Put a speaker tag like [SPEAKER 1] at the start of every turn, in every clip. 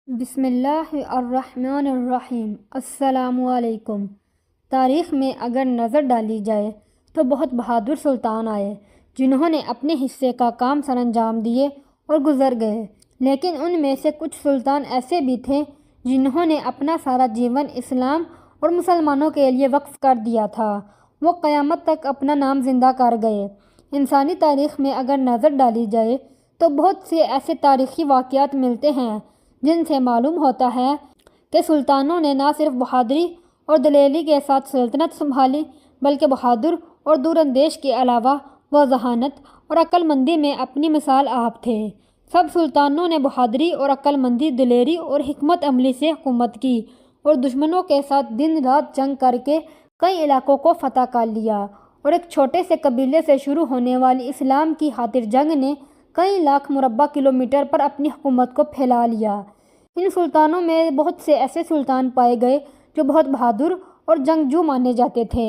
[SPEAKER 1] بسم اللہ الرحمن الرحیم۔ السلام علیکم۔ تاریخ میں اگر نظر ڈالی جائے تو بہت بہادر سلطان آئے جنہوں نے اپنے حصے کا کام سر انجام دیے اور گزر گئے، لیکن ان میں سے کچھ سلطان ایسے بھی تھے جنہوں نے اپنا سارا جیون اسلام اور مسلمانوں کے لیے وقف کر دیا تھا۔ وہ قیامت تک اپنا نام زندہ کر گئے۔ انسانی تاریخ میں اگر نظر ڈالی جائے تو بہت سے ایسے تاریخی واقعات ملتے ہیں جن سے معلوم ہوتا ہے کہ سلطانوں نے نہ صرف بہادری اور دلیری کے ساتھ سلطنت سنبھالی بلکہ بہادر اور دور اندیش کے علاوہ وہ ذہانت اور عقل مندی میں اپنی مثال آپ تھے۔ سب سلطانوں نے بہادری اور عقل مندی، دلیری اور حکمت عملی سے حکومت کی اور دشمنوں کے ساتھ دن رات جنگ کر کے کئی علاقوں کو فتح کر لیا، اور ایک چھوٹے سے قبیلے سے شروع ہونے والی اسلام کی خاطر جنگ نے کئی لاکھ مربع کلومیٹر پر اپنی حکومت کو پھیلا لیا۔ ان سلطانوں میں بہت سے ایسے سلطان پائے گئے جو بہت بہادر اور جنگجو مانے جاتے تھے،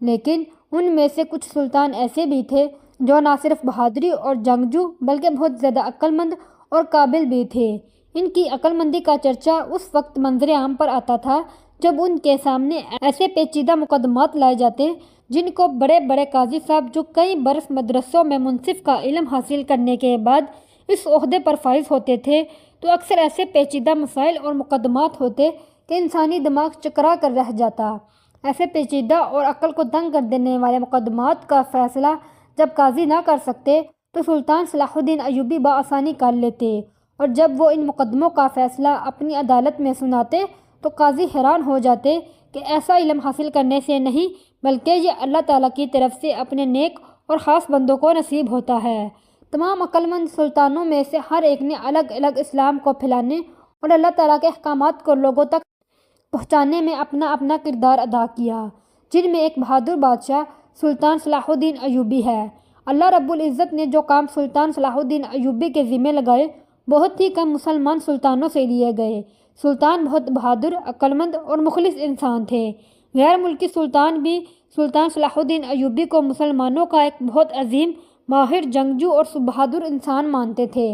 [SPEAKER 1] لیکن ان میں سے کچھ سلطان ایسے بھی تھے جو نہ صرف بہادری اور جنگجو بلکہ بہت زیادہ عقل مند اور قابل بھی تھے۔ ان کی عقل مندی کا چرچا اس وقت منظر عام پر آتا تھا جب ان کے سامنے ایسے پیچیدہ مقدمات لائے جاتے جن کو بڑے بڑے قاضی صاحب جو کئی برس مدرسوں میں منصف کا علم حاصل کرنے کے بعد اس عہدے پر فائز ہوتے تھے، تو اکثر ایسے پیچیدہ مسائل اور مقدمات ہوتے کہ انسانی دماغ چکرا کر رہ جاتا۔ ایسے پیچیدہ اور عقل کو دنگ کر دینے والے مقدمات کا فیصلہ جب قاضی نہ کر سکتے تو سلطان صلاح الدین ایوبی بآسانی کر لیتے، اور جب وہ ان مقدموں کا فیصلہ اپنی عدالت میں سناتے تو قاضی حیران ہو جاتے کہ ایسا علم حاصل کرنے سے نہیں بلکہ یہ اللہ تعالیٰ کی طرف سے اپنے نیک اور خاص بندوں کو نصیب ہوتا ہے۔ تمام عقل مند سلطانوں میں سے ہر ایک نے الگ الگ اسلام کو پھیلانے اور اللہ تعالیٰ کے احکامات کو لوگوں تک پہنچانے میں اپنا اپنا کردار ادا کیا، جن میں ایک بہادر بادشاہ سلطان صلاح الدین ایوبی ہے۔ اللہ رب العزت نے جو کام سلطان صلاح الدین ایوبی کے ذمہ لگائے بہت ہی کم مسلمان سلطانوں سے لیے گئے۔ سلطان بہت بہادر، عقل مند اور مخلص انسان تھے۔ غیر ملکی سلطان بھی سلطان صلاح الدین ایوبی کو مسلمانوں کا ایک بہت عظیم، ماہر جنگجو اور بہادر انسان مانتے تھے۔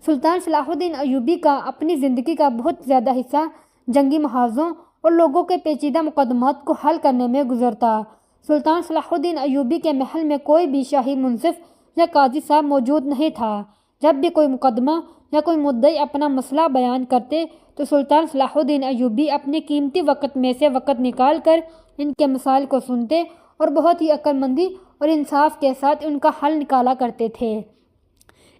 [SPEAKER 1] سلطان صلاح الدین ایوبی کا اپنی زندگی کا بہت زیادہ حصہ جنگی محاذوں اور لوگوں کے پیچیدہ مقدمات کو حل کرنے میں گزرتا۔ سلطان صلاح الدین ایوبی کے محل میں کوئی بھی شاہی منصف یا قاضی صاحب موجود نہیں تھا۔ جب بھی کوئی مقدمہ یا کوئی مدعی اپنا مسئلہ بیان کرتے تو سلطان صلاح الدین ایوبی اپنے قیمتی وقت میں سے وقت نکال کر ان کے مسائل کو سنتے اور بہت ہی عقل مندی اور انصاف کے ساتھ ان کا حل نکالا کرتے تھے۔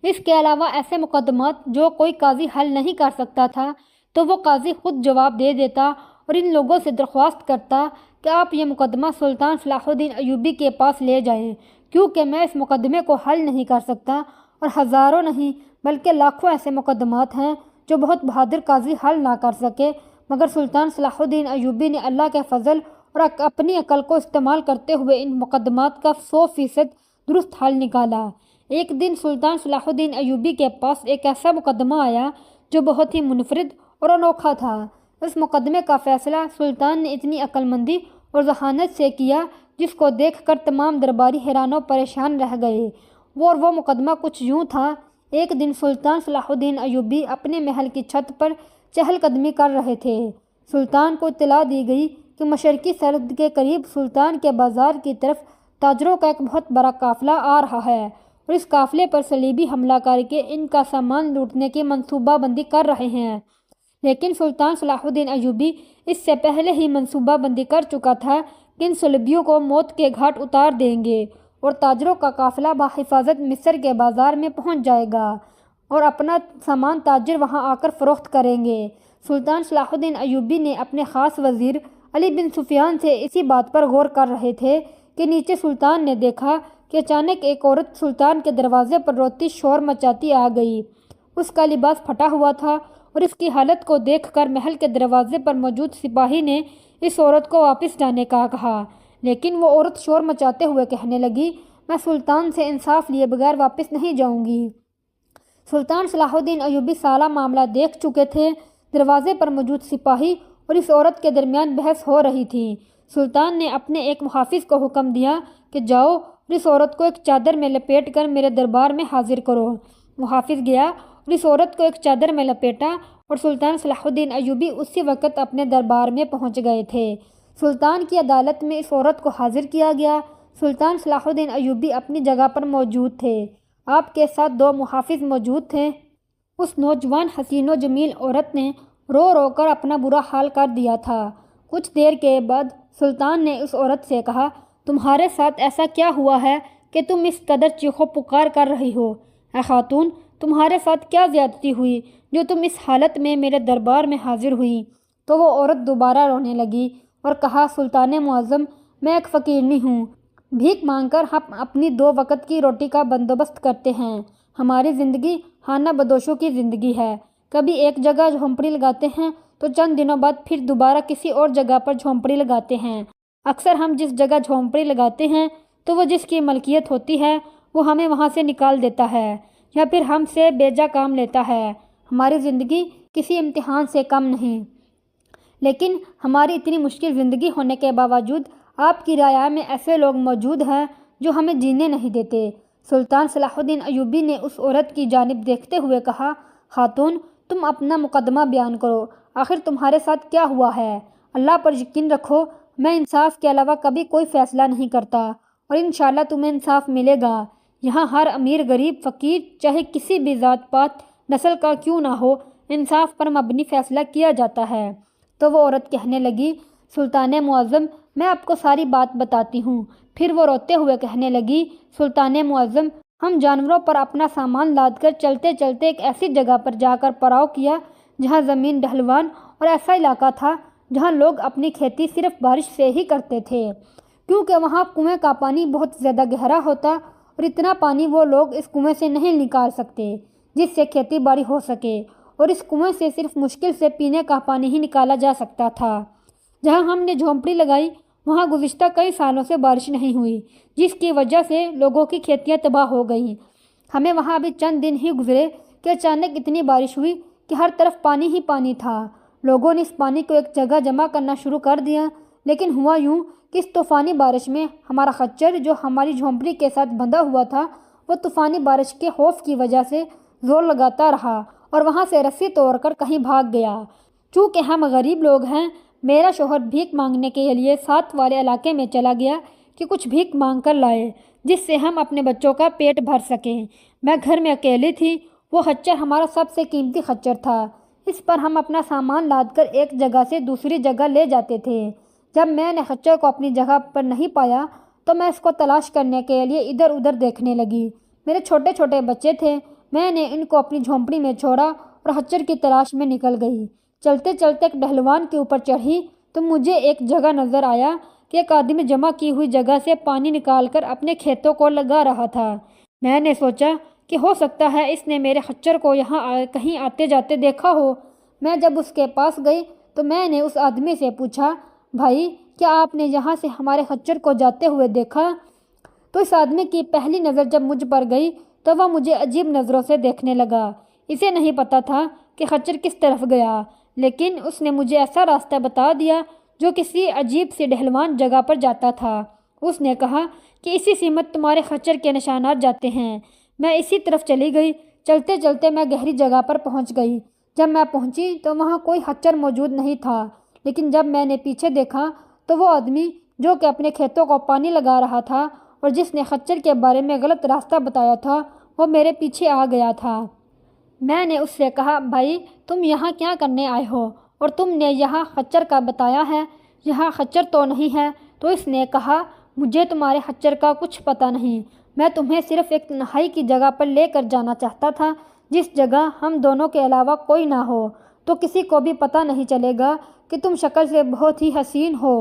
[SPEAKER 1] اس کے علاوہ ایسے مقدمات جو کوئی قاضی حل نہیں کر سکتا تھا تو وہ قاضی خود جواب دے دیتا اور ان لوگوں سے درخواست کرتا کہ آپ یہ مقدمہ سلطان صلاح الدین ایوبی کے پاس لے جائیں، کیونکہ میں اس مقدمے کو حل نہیں کر سکتا، اور ہزاروں نہیں بلکہ لاکھوں ایسے مقدمات ہیں جو بہت بہادر قاضی حل نہ کر سکے، مگر سلطان صلاح الدین ایوبی نے اللہ کے فضل اور اپنی عقل کو استعمال کرتے ہوئے ان مقدمات کا 100% درست حل نکالا۔ ایک دن سلطان صلاح الدین ایوبی کے پاس ایک ایسا مقدمہ آیا جو بہت ہی منفرد اور انوکھا تھا۔ اس مقدمے کا فیصلہ سلطان نے اتنی عقل مندی اور ذہانت سے کیا جس کو دیکھ کر تمام درباری حیران و پریشان رہ گئے۔ وہ مقدمہ کچھ یوں تھا۔ ایک دن سلطان صلاح الدین ایوبی اپنے محل کی چھت پر چہل قدمی کر رہے تھے۔ سلطان کو اطلاع دی گئی کہ مشرقی سرحد کے قریب سلطان کے بازار کی طرف تاجروں کا ایک بہت بڑا قافلہ آ رہا ہے، اور اس قافلے پر صلیبی حملہ کر کے ان کا سامان لوٹنے کی منصوبہ بندی کر رہے ہیں۔ لیکن سلطان صلاح الدین ایوبی اس سے پہلے ہی منصوبہ بندی کر چکا تھا کہ ان صلیبیوں کو موت کے گھاٹ اتار دیں گے، اور تاجروں کا قافلہ بحفاظت مصر کے بازار میں پہنچ جائے گا اور اپنا سامان تاجر وہاں آ کر فروخت کریں گے۔ سلطان صلاح الدین ایوبی نے اپنے خاص وزیر علی بن سفیان سے اسی بات پر غور کر رہے تھے کہ نیچے سلطان نے دیکھا کہ اچانک ایک عورت سلطان کے دروازے پر روتی شور مچاتی آ گئی۔ اس کا لباس پھٹا ہوا تھا، اور اس کی حالت کو دیکھ کر محل کے دروازے پر موجود سپاہی نے اس عورت کو واپس جانے کا کہا، لیکن وہ عورت شور مچاتے ہوئے کہنے لگی، میں سلطان سے انصاف لیے بغیر واپس نہیں جاؤں گی۔ سلطان صلاح الدین ایوبی سارا معاملہ دیکھ چکے تھے۔ دروازے پر موجود سپاہی اور اس عورت کے درمیان بحث ہو رہی تھی۔ سلطان نے اپنے ایک محافظ کو حکم دیا کہ جاؤ اور اس عورت کو ایک چادر میں لپیٹ کر میرے دربار میں حاضر کرو۔ محافظ گیا اور اس عورت کو ایک چادر میں لپیٹا اور سلطان صلاح الدین ایوبی اسی وقت اپنے دربار میں پہنچ گئے تھے۔ سلطان کی عدالت میں اس عورت کو حاضر کیا گیا۔ سلطان صلاح الدین ایوبی اپنی جگہ پر موجود تھے۔ آپ کے ساتھ 2 محافظ موجود تھے۔ اس نوجوان حسین و جمیل عورت نے رو رو کر اپنا برا حال کر دیا تھا۔ کچھ دیر کے بعد سلطان نے اس عورت سے کہا، تمہارے ساتھ ایسا کیا ہوا ہے کہ تم اس قدر چیخو پکار کر رہی ہو؟ اے خاتون، تمہارے ساتھ کیا زیادتی ہوئی جو تم اس حالت میں میرے دربار میں حاضر ہوئی؟ تو وہ عورت دوبارہ رونے لگی اور کہا، سلطان معظم، میں ایک فقیرنی ہوں۔ بھیک مانگ کر ہم اپنی 2 وقت کی روٹی کا بندوبست کرتے ہیں۔ ہماری زندگی خانہ بدوشوں کی زندگی ہے۔ کبھی ایک جگہ جھونپڑی لگاتے ہیں تو چند دنوں بعد پھر دوبارہ کسی اور جگہ پر جھونپڑی لگاتے ہیں۔ اکثر ہم جس جگہ جھونپڑی لگاتے ہیں تو وہ جس کی ملکیت ہوتی ہے وہ ہمیں وہاں سے نکال دیتا ہے یا پھر ہم سے بیجا کام لیتا ہے۔ ہماری زندگی کسی امتحان سے کم نہیں، لیکن ہماری اتنی مشکل زندگی ہونے کے باوجود آپ کی رعایا میں ایسے لوگ موجود ہیں جو ہمیں جینے نہیں دیتے۔ سلطان صلاح الدین ایوبی نے اس عورت کی جانب دیکھتے ہوئے کہا، خاتون، تم اپنا مقدمہ بیان کرو، آخر تمہارے ساتھ کیا ہوا ہے؟ اللہ پر یقین رکھو، میں انصاف کے علاوہ کبھی کوئی فیصلہ نہیں کرتا اور انشاءاللہ تمہیں انصاف ملے گا۔ یہاں ہر امیر غریب فقیر چاہے کسی بھی ذات پات نسل کا کیوں نہ ہو، انصاف پر مبنی فیصلہ کیا جاتا ہے۔ تو وہ عورت کہنے لگی، سلطان معظم، میں آپ کو ساری بات بتاتی ہوں۔ پھر وہ روتے ہوئے کہنے لگی، سلطان معظم، ہم جانوروں پر اپنا سامان لاد کر چلتے چلتے ایک ایسی جگہ پر جا کر پڑاؤ کیا جہاں زمین ڈھلوان اور ایسا علاقہ تھا جہاں لوگ اپنی کھیتی صرف بارش سے ہی کرتے تھے، کیونکہ وہاں کنویں کا پانی بہت زیادہ گہرا ہوتا اور اتنا پانی وہ لوگ اس کنویں سے نہیں نکال سکتے جس سے کھیتی باڑی ہو سکے، اور اس کنویں سے صرف مشکل سے پینے کا پانی ہی نکالا جا سکتا تھا۔ جہاں ہم نے جھونپڑی لگائی وہاں گزشتہ کئی سالوں سے بارش نہیں ہوئی، جس کی وجہ سے لوگوں کی کھیتیاں تباہ ہو گئیں۔ ہمیں وہاں ابھی چند دن ہی گزرے کہ اچانک اتنی بارش ہوئی کہ ہر طرف پانی ہی پانی تھا۔ لوگوں نے اس پانی کو ایک جگہ جمع کرنا شروع کر دیا، لیکن ہوا یوں کہ اس طوفانی بارش میں ہمارا خچر جو ہماری جھونپڑی کے ساتھ بندھا ہوا تھا وہ طوفانی بارش کے خوف کی وجہ سے زور لگاتا رہا اور وہاں سے رسی توڑ کر کہیں بھاگ گیا۔ چونکہ ہم غریب لوگ ہیں، میرا شوہر بھیک مانگنے کے لیے ساتھ والے علاقے میں چلا گیا کہ کچھ بھیک مانگ کر لائے جس سے ہم اپنے بچوں کا پیٹ بھر سکیں۔ میں گھر میں اکیلی تھی، وہ خچر ہمارا سب سے قیمتی خچر تھا۔ اس پر ہم اپنا سامان لاد کر ایک جگہ سے دوسری جگہ لے جاتے تھے۔ جب میں نے خچر کو اپنی جگہ پر نہیں پایا تو میں اس کو تلاش کرنے کے لیے ادھر ادھر دیکھنے لگی۔ میرے چھوٹے چھوٹے بچے تھے، میں نے ان کو اپنی جھونپڑی میں چھوڑا اور خچر کی تلاش میں نکل گئی۔ چلتے چلتے ایک ڈھلوان کے اوپر چڑھی تو مجھے ایک جگہ نظر آیا کہ ایک آدمی جمع کی ہوئی جگہ سے پانی نکال کر اپنے کھیتوں کو لگا رہا تھا۔ میں نے سوچا کہ ہو سکتا ہے اس نے میرے خچر کو یہاں کہیں آتے جاتے دیکھا ہو۔ میں جب اس کے پاس گئی تو میں نے اس آدمی سے پوچھا، بھائی، کیا آپ نے یہاں سے ہمارے خچر کو جاتے ہوئے دیکھا؟ تو اس آدمی کی پہلی نظر جب مجھ پر گئی تو وہ مجھے عجیب نظروں سے دیکھنے لگا۔ اسے نہیں پتا تھا کہ خچر کس طرف گیا، لیکن اس نے مجھے ایسا راستہ بتا دیا جو کسی عجیب سی ڈھلوان جگہ پر جاتا تھا۔ اس نے کہا کہ اسی سمت تمہارے خچر کے نشانات جاتے ہیں۔ میں اسی طرف چلی گئی۔ چلتے چلتے میں گہری جگہ پر پہنچ گئی۔ جب میں پہنچی تو وہاں کوئی خچر موجود نہیں تھا، لیکن جب میں نے پیچھے دیکھا تو وہ آدمی جو کہ اپنے کھیتوں کو پانی لگا رہا تھا اور جس نے خچر کے بارے میں غلط راستہ بتایا تھا وہ میرے پیچھے آ گیا تھا۔ میں نے اس سے کہا، بھائی، تم یہاں کیا کرنے آئے ہو اور تم نے یہاں خچر کا بتایا ہے، یہاں خچر تو نہیں ہے؟ تو اس نے کہا، مجھے تمہارے خچر کا کچھ پتہ نہیں، میں تمہیں صرف ایک تنہائی کی جگہ پر لے کر جانا چاہتا تھا جس جگہ ہم دونوں کے علاوہ کوئی نہ ہو، تو کسی کو بھی پتہ نہیں چلے گا کہ تم شکل سے بہت ہی حسین ہو،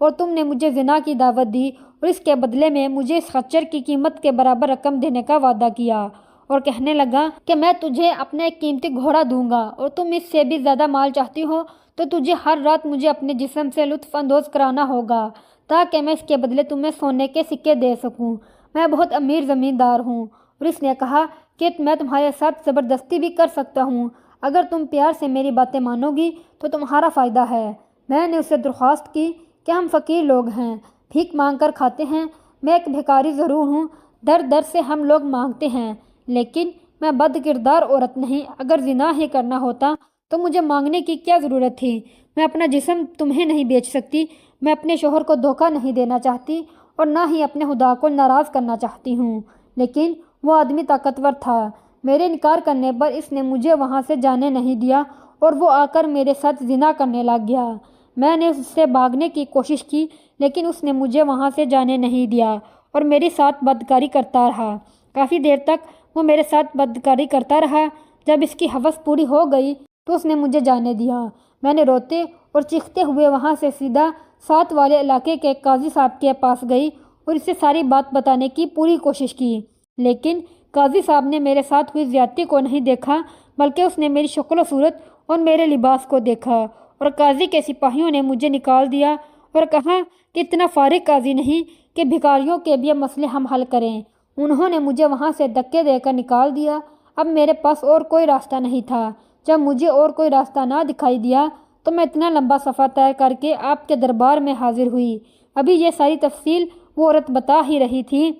[SPEAKER 1] اور تم نے مجھے زنا کی دعوت دی اور اس کے بدلے میں مجھے اس خچر کی قیمت کے برابر رقم دینے کا وعدہ کیا، اور کہنے لگا کہ میں تجھے اپنا ایک قیمتی گھوڑا دوں گا اور تم اس سے بھی زیادہ مال چاہتی ہو تو تجھے ہر رات مجھے اپنے جسم سے لطف اندوز کرانا ہوگا تاکہ میں اس کے بدلے تمہیں سونے کے سکے دے سکوں۔ میں بہت امیر زمیندار ہوں۔ اور اس نے کہا کہ میں تمہارے ساتھ زبردستی بھی کر سکتا ہوں، اگر تم پیار سے میری باتیں مانو گی تو تمہارا فائدہ ہے۔ میں نے اسے درخواست کی کہ ہم فقیر لوگ ہیں، بھیک مانگ کر کھاتے ہیں، میں ایک بھکاری ضرور ہوں، در در سے ہم لوگ مانگتے ہیں، لیکن میں بد کردار عورت نہیں۔ اگر زنا ہی کرنا ہوتا تو مجھے مانگنے کی کیا ضرورت تھی؟ میں اپنا جسم تمہیں نہیں بیچ سکتی، میں اپنے شوہر کو دھوکہ نہیں دینا چاہتی اور نہ ہی اپنے خدا کو ناراض کرنا چاہتی ہوں۔ لیکن وہ آدمی طاقتور تھا۔ میرے انکار کرنے پر اس نے مجھے وہاں سے جانے نہیں دیا اور وہ آ کر میرے ساتھ زنا کرنے لگ گیا۔ میں نے اس سے بھاگنے کی کوشش کی لیکن اس نے مجھے وہاں سے جانے نہیں دیا اور میرے ساتھ بدکاری کرتا رہا۔ کافی دیر تک وہ میرے ساتھ بدکاری کرتا رہا۔ جب اس کی ہوس پوری ہو گئی تو اس نے مجھے جانے دیا۔ میں نے روتے اور چیختے ہوئے وہاں سے سیدھا ساتھ والے علاقے کے قاضی صاحب کے پاس گئی اور اسے ساری بات بتانے کی پوری کوشش کی، لیکن قاضی صاحب نے میرے ساتھ ہوئی زیادتی کو نہیں دیکھا بلکہ اس نے میری شکل و صورت اور میرے لباس کو دیکھا، اور قاضی کے سپاہیوں نے مجھے نکال دیا اور کہا کہ اتنا فارغ قاضی نہیں کہ بھکاریوں کے بھی مسئلے ہم حل کریں۔ انہوں نے مجھے وہاں سے دھکے دے کر نکال دیا۔ اب میرے پاس اور کوئی راستہ نہیں تھا۔ جب مجھے اور کوئی راستہ نہ دکھائی دیا تو میں اتنا لمبا صفحہ طے کر کے آپ کے دربار میں حاضر ہوئی۔ ابھی یہ ساری تفصیل وہ عورت بتا ہی رہی تھی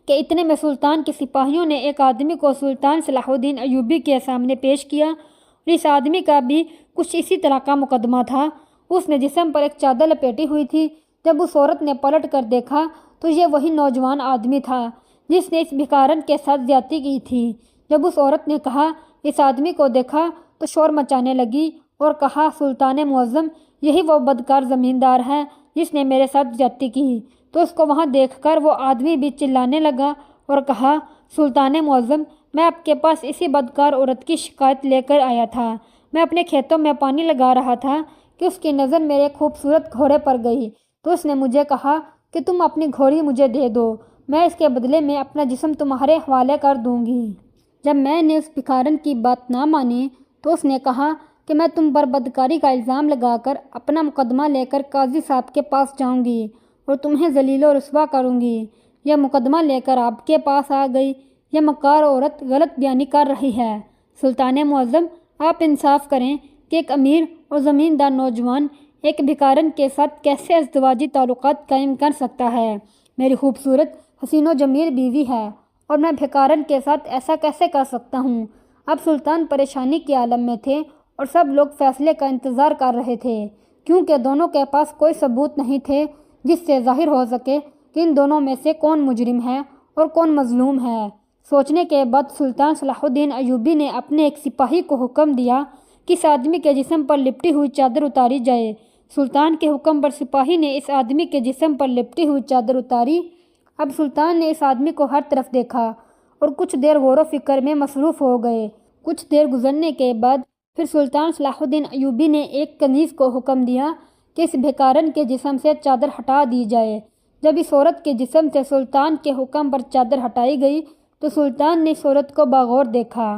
[SPEAKER 1] کہ اتنے میں سلطان کے سپاہیوں نے ایک آدمی کو سلطان صلاح الدین ایوبی کے سامنے پیش کیا، اور اس آدمی کا بھی کچھ اسی طرح کا مقدمہ تھا۔ اس نے جسم پر ایک چادر لپیٹی ہوئی تھی۔ جب اس عورت نے پلٹ کر دیکھا تو یہ وہی نوجوان آدمی تھا جس نے اس بھکارن کے ساتھ زیادتی کی تھی۔ جب اس عورت نے کہا اس آدمی کو دیکھا تو شور مچانے لگی اور کہا، سلطان معظم، یہی وہ بدکار زمیندار ہے جس نے میرے ساتھ زیادتی کی۔ تو اس کو وہاں دیکھ کر وہ آدمی بھی چلانے لگا اور کہا، سلطان معظم، میں آپ کے پاس اسی بدکار عورت کی شکایت لے کر آیا تھا۔ میں اپنے کھیتوں میں پانی لگا رہا تھا کہ اس کی نظر میرے خوبصورت گھوڑے پر گئی، تو اس نے مجھے کہا کہ تم اپنی گھوڑی مجھے دے دو، میں اس کے بدلے میں اپنا جسم تمہارے حوالے کر دوں گی۔ جب میں نے اس بھکارن کی بات نہ مانی تو اس نے کہا کہ میں تم پر بدکاری کا الزام لگا کر اپنا مقدمہ لے کر قاضی صاحب کے پاس جاؤں گی اور تمہیں ذلیل و رسوا کروں گی۔ یہ مقدمہ لے کر آپ کے پاس آ گئی۔ یہ مکار عورت غلط بیانی کر رہی ہے۔ سلطان معظم، آپ انصاف کریں کہ ایک امیر اور زمیندار نوجوان ایک بھکارن کے ساتھ کیسے ازدواجی تعلقات قائم کر سکتا ہے؟ میری خوبصورت حسین و جمیل بیوی ہے اور میں بھکارن کے ساتھ ایسا کیسے کر سکتا ہوں؟ اب سلطان پریشانی کے عالم میں تھے اور سب لوگ فیصلے کا انتظار کر رہے تھے، کیونکہ دونوں کے پاس کوئی ثبوت نہیں تھے جس سے ظاہر ہو سکے کہ ان دونوں میں سے کون مجرم ہے اور کون مظلوم ہے۔ سوچنے کے بعد سلطان صلاح الدین ایوبی نے اپنے ایک سپاہی کو حکم دیا کہ اس آدمی کے جسم پر لپٹی ہوئی چادر اتاری جائے۔ سلطان کے حکم پر سپاہی نے اس آدمی کے جسم پر لپٹی ہوئی چادر اتاری۔ اب سلطان نے اس آدمی کو ہر طرف دیکھا اور کچھ دیر غور و فکر میں مصروف ہو گئے۔ کچھ دیر گزرنے کے بعد پھر سلطان صلاح الدین ایوبی نے ایک کنیز کو حکم دیا کہ اس بھکارن کے جسم سے چادر ہٹا دی جائے۔ جب اس عورت کے جسم سے سلطان کے حکم پر چادر ہٹائی گئی تو سلطان نے اس عورت کو باغور دیکھا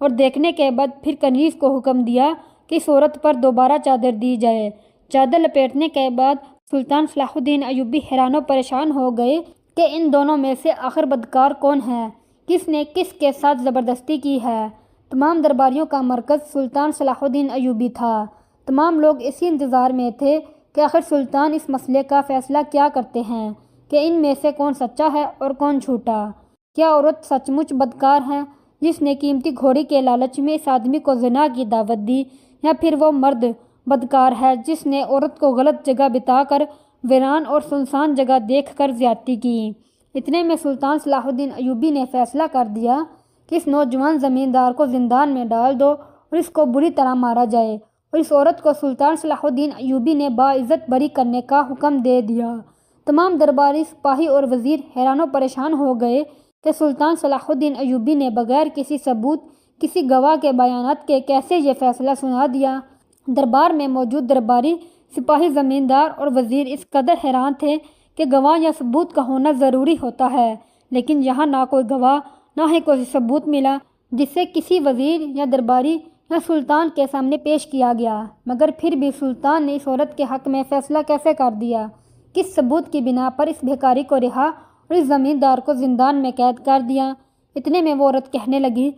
[SPEAKER 1] اور دیکھنے کے بعد پھر کنیز کو حکم دیا کہ اس عورت پر دوبارہ چادر دی جائے۔ چادر لپیٹنے کے بعد سلطان صلاح الدین ایوبی حیران و پریشان ہو گئے کہ ان دونوں میں سے آخر بدکار کون ہے، کس نے کس کے ساتھ زبردستی کی ہے۔ تمام درباریوں کا مرکز سلطان صلاح الدین ایوبی تھا۔ تمام لوگ اسی انتظار میں تھے کہ آخر سلطان اس مسئلے کا فیصلہ کیا کرتے ہیں کہ ان میں سے کون سچا ہے اور کون جھوٹا۔ کیا عورت سچ مچ بدکار ہے جس نے قیمتی گھوڑی کے لالچ میں اس آدمی کو زنا کی دعوت دی، یا پھر وہ مرد بدکار ہے جس نے عورت کو غلط جگہ بتا کر ویران اور سنسان جگہ دیکھ کر زیادتی کی؟ اتنے میں سلطان صلاح الدین ایوبی نے فیصلہ کر دیا کہ اس نوجوان زمیندار کو زندان میں ڈال دو اور اس کو بری طرح مارا جائے، اور اس عورت کو سلطان صلاح الدین ایوبی نے باعزت بری کرنے کا حکم دے دیا۔ تمام درباری سپاہی اور وزیر حیران و پریشان ہو گئے کہ سلطان صلاح الدین ایوبی نے بغیر کسی ثبوت، کسی گواہ کے بیانات کے کیسے یہ فیصلہ سنا دیا۔ دربار میں موجود درباری سپاہی، زمیندار اور وزیر اس قدر حیران تھے کہ گواہ یا ثبوت کا ہونا ضروری ہوتا ہے، لیکن یہاں نہ کوئی گواہ نہ ہی کوئی ثبوت ملا جسے کسی وزیر یا درباری یا سلطان کے سامنے پیش کیا گیا۔ مگر پھر بھی سلطان نے اس عورت کے حق میں فیصلہ کیسے کر دیا؟ کس ثبوت کی بنا پر اس بھکاری کو رہا اور اس زمیندار کو زندان میں قید کر دیا؟ اتنے میں وہ عورت کہنے لگی،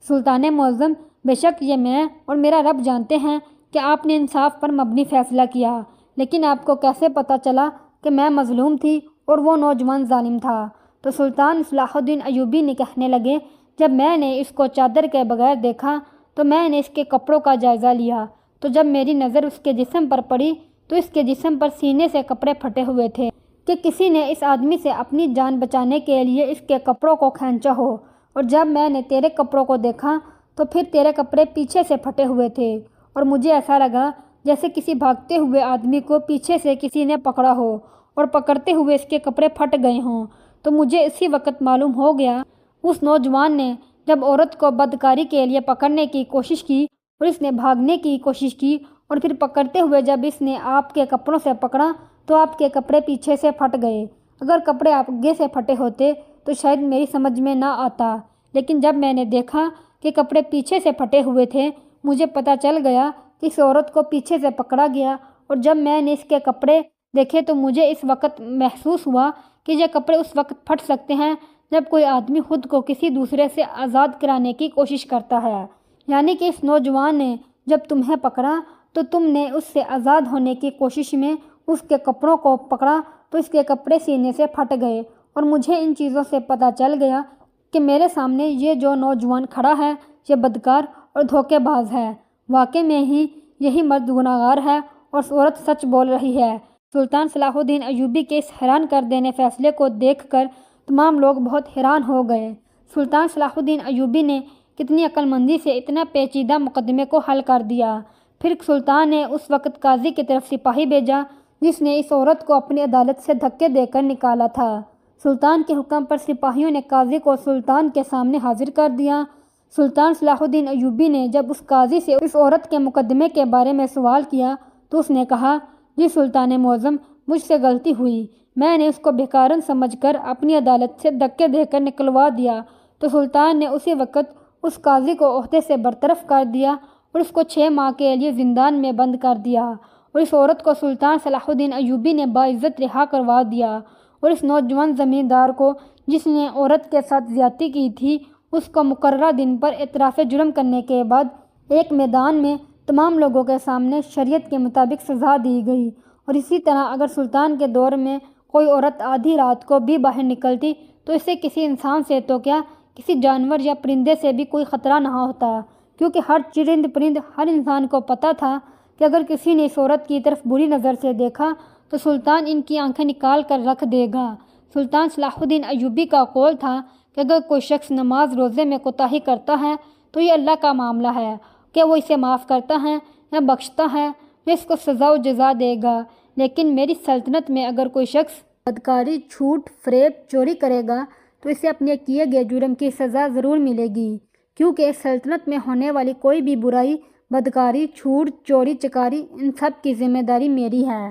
[SPEAKER 1] سلطان معظم، بے شک یہ میں اور میرا رب جانتے ہیں کہ آپ نے انصاف پر مبنی فیصلہ کیا، لیکن آپ کو کیسے پتہ چلا کہ میں مظلوم تھی اور وہ نوجوان ظالم تھا؟ تو سلطان صلاح الدین ایوبی نے کہنے لگے، جب میں نے اس کو چادر کے بغیر دیکھا تو میں نے اس کے کپڑوں کا جائزہ لیا، تو جب میری نظر اس کے جسم پر پڑی تو اس کے جسم پر سینے سے کپڑے پھٹے ہوئے تھے کہ کسی نے اس آدمی سے اپنی جان بچانے کے لیے اس کے کپڑوں کو کھینچا ہو۔ اور جب میں نے تیرے کپڑوں کو دیکھا تو پھر تیرے کپڑے پیچھے سے پھٹے ہوئے تھے، اور مجھے ایسا لگا جیسے کسی بھاگتے ہوئے آدمی کو پیچھے سے کسی نے پکڑا ہو اور پکڑتے ہوئے اس کے کپڑے پھٹ گئے ہوں۔ تو مجھے اسی وقت معلوم ہو گیا اس نوجوان نے جب عورت کو بدکاری کے لیے پکڑنے کی کوشش کی اور اس نے بھاگنے کی کوشش کی، اور پھر پکڑتے ہوئے جب اس نے آپ کے کپڑوں سے پکڑا تو آپ کے کپڑے پیچھے سے پھٹ گئے۔ اگر کپڑے آگے سے پھٹے ہوتے تو شاید میری سمجھ میں نہ آتا، لیکن جب میں نے دیکھا کہ کپڑے پیچھے سے پھٹے ہوئے تھے مجھے پتہ چل گیا کہ اس عورت کو پیچھے سے پکڑا گیا۔ اور جب میں نے اس کے کپڑے دیکھے تو مجھے اس وقت محسوس ہوا کہ یہ کپڑے اس وقت پھٹ سکتے ہیں جب کوئی آدمی خود کو کسی دوسرے سے آزاد کرانے کی کوشش کرتا ہے، یعنی کہ اس نوجوان نے جب تمہیں پکڑا تو تم نے اس سے آزاد ہونے کی کوشش میں اس کے کپڑوں کو پکڑا تو اس کے کپڑے سینے سے پھٹ گئے۔ اور مجھے ان چیزوں سے پتہ چل گیا کہ میرے سامنے یہ جو نوجوان کھڑا ہے یہ بدکار اور دھوکے باز ہے، واقعی میں ہی یہی مرد گناہگار ہے اور عورت سچ بول رہی ہے۔ سلطان صلاح الدین ایوبی کے اس حیران کر دینے فیصلے کو دیکھ کر تمام لوگ بہت حیران ہو گئے۔ سلطان صلاح الدین ایوبی نے کتنی عقل مندی سے اتنا پیچیدہ مقدمے کو حل کر دیا۔ پھر سلطان نے اس وقت قاضی کی طرف سپاہی بھیجا جس نے اس عورت کو اپنی عدالت سے دھکے دے کر نکالا تھا۔ سلطان کے حکم پر سپاہیوں نے قاضی کو سلطان کے سامنے حاضر کر دیا۔ سلطان صلاح الدین ایوبی نے جب اس قاضی سے اس عورت کے مقدمے کے بارے میں سوال کیا تو اس نے کہا، جی سلطان معظم، مجھ سے غلطی ہوئی، میں نے اس کو بھیکارن سمجھ کر اپنی عدالت سے دھکے دے کر نکلوا دیا۔ تو سلطان نے اسی وقت اس قاضی کو عہدے سے برطرف کر دیا اور اس کو 6 ماہ کے لیے زندان میں بند کر دیا، اور اس عورت کو سلطان صلاح الدین ایوبی نے باعزت رہا کروا دیا، اور اس نوجوان زمیندار کو جس نے عورت کے ساتھ زیادتی کی تھی اس کو مقررہ دن پر اعتراف جرم کرنے کے بعد ایک میدان میں تمام لوگوں کے سامنے شریعت کے مطابق سزا دی گئی۔ اور اسی طرح اگر سلطان کے دور میں کوئی عورت آدھی رات کو بھی باہر نکلتی تو اسے کسی انسان سے تو کیا کسی جانور یا پرندے سے بھی کوئی خطرہ نہ ہوتا، کیونکہ ہر چرند پرند ہر انسان کو پتہ تھا کہ اگر کسی نے اس عورت کی طرف بری نظر سے دیکھا تو سلطان ان کی آنکھیں نکال کر رکھ دے گا۔ سلطان صلاح الدین ایوبی کا قول تھا کہ اگر کوئی شخص نماز روزے میں کوتاہی کرتا ہے تو یہ اللہ کا معاملہ ہے کہ وہ اسے معاف کرتا ہے یا بخشتا ہے یا اس کو سزا و جزا دے گا، لیکن میری سلطنت میں اگر کوئی شخص بدکاری، جھوٹ، فریب، چوری کرے گا تو اسے اپنے کیے گئے جرم کی سزا ضرور ملے گی، کیونکہ اس سلطنت میں ہونے والی کوئی بھی برائی، بدکاری، جھوٹ، چوری، چکاری، ان سب کی ذمہ داری میری ہے،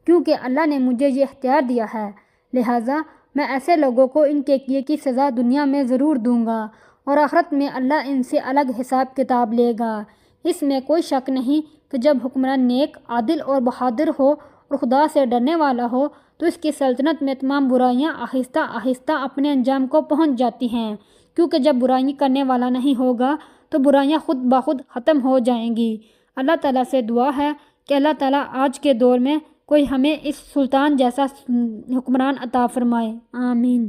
[SPEAKER 1] کیونکہ اللہ نے مجھے یہ اختیار دیا ہے، لہٰذا میں ایسے لوگوں کو ان کے کیے کی سزا دنیا میں ضرور دوں گا اور آخرت میں اللہ ان سے الگ حساب کتاب لے گا۔ اس میں کوئی شک نہیں کہ جب حکمران نیک، عادل اور بہادر ہو اور خدا سے ڈرنے والا ہو تو اس کی سلطنت میں تمام برائیاں آہستہ آہستہ اپنے انجام کو پہنچ جاتی ہیں، کیونکہ جب برائی کرنے والا نہیں ہوگا تو برائیاں خود بخود ختم ہو جائیں گی۔ اللہ تعالیٰ سے دعا ہے کہ اللہ تعالیٰ آج کے دور میں کوئی ہمیں اس سلطان جیسا حکمران عطا فرمائے، آمین۔